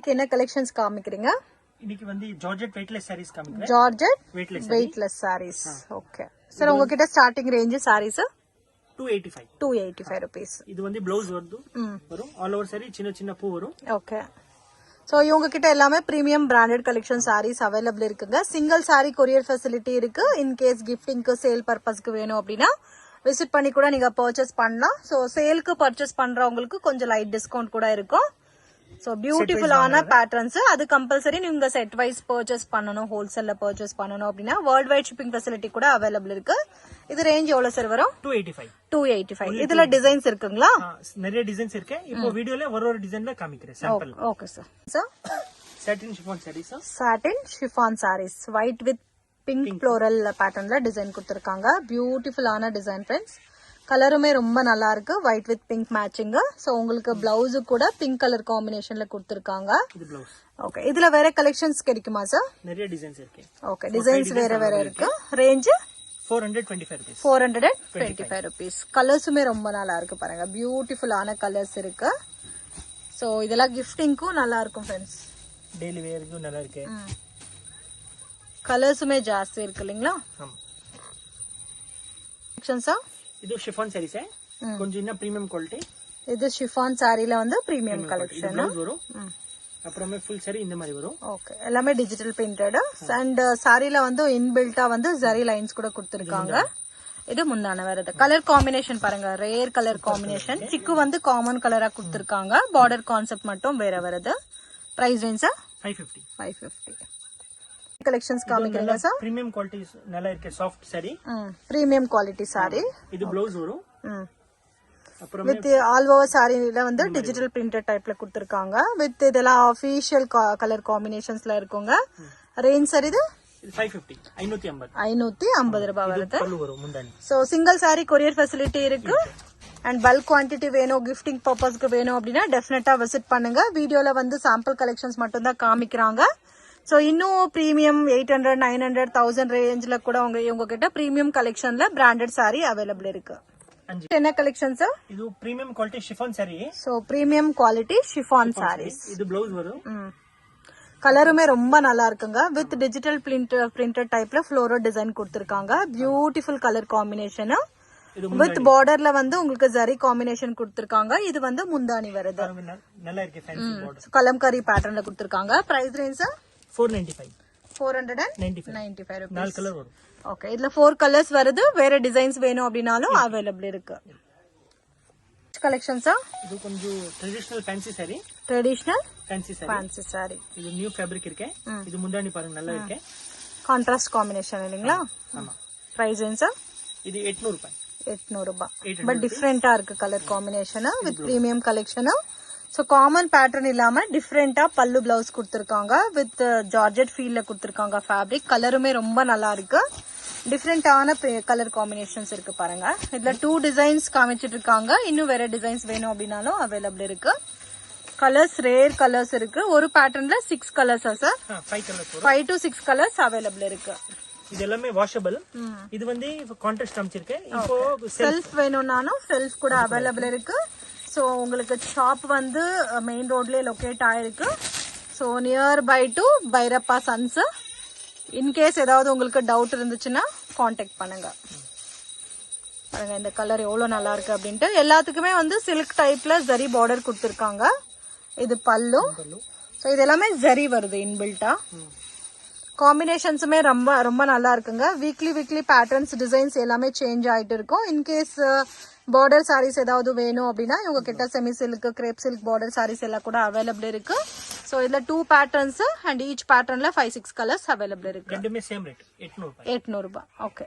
இன்னைக்கு என்ன கலெக்ஷன்ஸ் காமிக்கிறீங்க? இன்னைக்கு வந்து ஜார்ஜெட் வெயிட்லெஸ் sarees காமிக்கிறேன். Georgette weightless sarees. Okay sir, உங்ககிட்ட ஸ்டார்டிங் ரேஞ்ச் sarees 285 rupees. இது வந்து ப்ளவுஸ் வரும். ஆல் ஓவர் saree சின்ன சின்ன பூ வரும். ஓகே. சோ இவங்க கிட்ட எல்லாமே premium branded collection sarees available இருக்குங்க. சிங்கிள் saree கொரியர் ஃபெசிலிட்டி இருக்கு. இன் கேஸ் கிஃப்டிங்க்கு சேல் பர்பஸ்க்கு வேணும் அப்படின்னா விசிட் பண்ணி கூட நீங்க பர்ச்சேஸ் பண்ணலாம். சோ சேலுக்கு பர்ச்சேஸ் பண்றவங்களுக்கு கொஞ்சம் லைட் டிஸ்கவுண்ட் கூட இருக்கும். சோ பியூட்டிஃபுல்லான பேட்டர்ன்ஸ். அது கம்பல்சரி நீங்க செட் வைஸ் பர்ச்சேஸ் பண்ணணும், ஹோல்சேல்ல பர்ச்சேஸ் பண்ணணும் அப்படின்னா வேர்ல்ட் வைட் ஷிப்பிங் ஃபெசிலிட்டி கூட அவைலபிள் இருக்கு. இது ரேஞ்ச் எவ்வளவு சார் வரும்? 285. இதுல டிசைன்ஸ் இருக்குங்களா? நிறைய டிசைன்ஸ் இருக்கு. இப்போ வீடியோல ஒரு டிசைன்ல காமிக்கிறேன் sample. Okay sir. Sir satin chiffon sarees. Satin chiffon sarees white with pink floral பேட்டர்ன்ல டிசைன் கொடுத்திருக்காங்க. பியூட்டிஃபுல்லான டிசைன் ஃப்ரெண்ட்ஸ். கலருமே ரொம்ப நல்லா இருக்கு. White with pink matching. So உங்களுக்கு பிளவுஸ் கூட பிங்க் கலர் காம்பினேஷன்ல கொடுத்திருக்காங்க. இது பிளவுஸ். ஓகே. இதுல வேற கலெக்ஷன்ஸ் கிடைக்குமா சார்? நிறைய டிசைன்ஸ் இருக்கு. ஓகே. டிசைன்ஸ் வேற இருக்கு. Range 425 rupees. 425 rupees. கலர்ஸுமே ரொம்ப நல்லா இருக்கு பாருங்க. பியூட்டிஃபுல்லான கலர்ஸ் இருக்கு. சோ இதெல்லாம் கிஃப்டிங்க்கும் நல்லா இருக்கும் ஃப்ரெண்ட்ஸ். டெய்லி வேர்க்கும் நல்லா இருக்கு. கலர்ஸுமே ஜாஸ்தி இருக்கு இல்லீங்களா? ஆமா. கலெக்ஷன்ஸா இது ஷிஃபான் sarees கொஞ்சம் இன்ன பிரீமியம் குவாலிட்டி. இது ஷிஃபான் சாரில வந்து பிரீமியம் கலெக்ஷன் வரும். அப்புறமே ஃபுல் saree இந்த மாதிரி வரும். ஓகே. எல்லாமே டிஜிட்டல் பிரிண்டட் அண்ட் சாரில வந்து இன்பில்ட்டா வந்து ஜரி லைன்ஸ் கூட கொடுத்திருக்காங்க. இது முந்தான வருது. கலர் காம்பினேஷன் பாருங்க, ரேர் கலர் காம்பினேஷன். சிக்கு வந்து காமன் கலரா கொடுத்திருக்காங்க. பார்டர் கான்செப்ட் மட்டும் வேற வருது. Price range 550. கலெக்ஷன்ஸ் காமிக்கிறீங்க சார்? பிரீமியம் குவாலிட்டி நல்லா இருக்கு. Soft saree. Premium quality saree. இது ப்ளவுஸ் வரும். அப்புறம் வித் ஆல் ஓவர் சாரில வந்து டிஜிட்டல் பிரிண்டட் டைப்ல கொடுத்திருக்காங்க. வித் இதெல்லாம் ஆபீஷியல் கலர் காம்பினேஷன்ஸ்ல இருக்குங்க. ரேஞ்ச் சார் இது 550 ரூபாய் வருது. So single sorry courier facility இருக்கு. அண்ட் பல்க் குவான்டிட்டி வேணும், கிஃப்டிங் பர்பஸ்க்கு வேணும் அப்படின்னா டெஃபினட்டா விசிட் பண்ணுங்க. வீடியோல வந்து சாம்பிள் கலெக்ஷன்ஸ் மட்டும் தான் காமிக்கிறாங்க. சோ இன்னும் பிரீமியம் 800, 900, 1000 ரேஞ்ச்ல கூட உங்க கிட்ட பிரீமியம் கலெக்ஷன்ல பிராண்டட் சாரி அவைலபிள் இருக்கு. என்ன கலெக்ஷன் சார்? இது premium quality chiffon saree. So premium quality chiffon sarees. இது ப்ளவுஸ் வரும். கலருமே ரொம்ப நல்லா இருக்குங்க. வித் டிஜிட்டல் பிரிண்டட் டைப்ல ஃப்ளோரல் டிசைன் கொடுத்திருக்காங்க. Beautiful colour combination. வித் பார்டர்ல வந்து உங்களுக்கு ஜரி காம்பினேஷன் கொடுத்திருக்காங்க. இது வந்து முந்தானி வருது. நல்லா இருக்கு. Fancy border. கலம்காரி பேட்டர்ன்ல கொடுத்திருக்காங்க. Price range 495 rupees. 4 கலர் வரும். ஓகே. இதுல 4 கலர்ஸ் வருது. வேற டிசைன்ஸ் வேணும் அப்படினாலும் அவைலபிள் இருக்கு. கலெக்ஷன்ஸ் இது கொஞ்சம் traditional fancy saree. Fancy saree. இது நியூ ஃபேப்ரிக் இருக்கு. இது முந்தானி பாருங்க நல்லா இருக்கு. கான்ட்ராஸ்ட் காம்பினேஷன் இல்லீங்களா? ஆமா. பிரைஸ் ரேஞ்ச் இது 800 ரூபாய். பட் டிஃபரெண்டா இருக்கு colour combination with premium collection. So common pattern இல்லாம டிஃபரெண்டா பல்லு பிளவுஸ் கொடுத்திருக்காங்க. வித் ஜார்ஜெட் ஃபீல்ல கொடுத்திருக்காங்க ஃபேப்ரிக். கலருமே ரொம்ப நல்லா இருக்கு. டிஃபரெண்டான கலர் காம்பினேஷன்ஸ் இருக்கு பாருங்க. இதுல 2 டிசைன்ஸ் காமிச்சிட்டு இருக்காங்க. இன்னும் வேற டிசைன்ஸ் வேணும் அப்படின்னாலும் அவைலபிள் இருக்கு. கலர்ஸ் ரேர் கலர்ஸ் இருக்கு. ஒரு பேட்டர்ன்ல 6 கலர்ஸா சார்? 5 to 6 கலர்ஸ் அவைலபிள் இருக்கு. இது எல்லாமே வாஷபிள். இது வந்து கான்ட்ராஸ்ட் காமிச்சிருக்கேன். இப்போ செல்ஃப் வேணும்னாலும் செல்ஃப் கூட அவைலபிள் இருக்கு. சோ உங்களுக்கு ஷாப் வந்து மெயின் ரோட்லயே லொகேட் ஆயிருக்கு. So near by to Bhairappa sons. In case ஏதாவது உங்களுக்கு டவுட் இருந்துச்சுன்னா காண்டாக்ட் பண்ணுங்க. பாருங்க இந்த கலர் எவ்வளவு நல்லா இருக்கு அப்படின்ட்டு. எல்லாத்துக்குமே வந்து சில்க் டைப்ல ஜரி பார்டர் கொடுத்திருக்காங்க. இது பல்லு. சோ இது எல்லாமே ஜரி வருது இன்பில்ட்டா. காம்பினேஷன்ஸுமே ரொம்ப ரொம்ப நல்லா இருக்குங்க. வீக்லி பேட்டர்ன்ஸ் டிசைன்ஸ் எல்லாமே சேஞ்ச் ஆயிட்டு இருக்கும். இன்கேஸ் பார்டர் சாரீஸ் ஏதாவது வேணும் அப்படின்னா இவங்க கிட்ட semi silk, crepe silk border sarees எல்லாம் கூட அவைலபிள் இருக்கு. சோ இதுல 2 பேட்டர்ன்ஸ் அண்ட் ஈச் பேட்டர்ன்ல 5-6 கலர்ஸ் அவைலபிள் இருக்கு. ரெண்டுமே சேம் ரேட் 800 ரூபாய். ஓகே.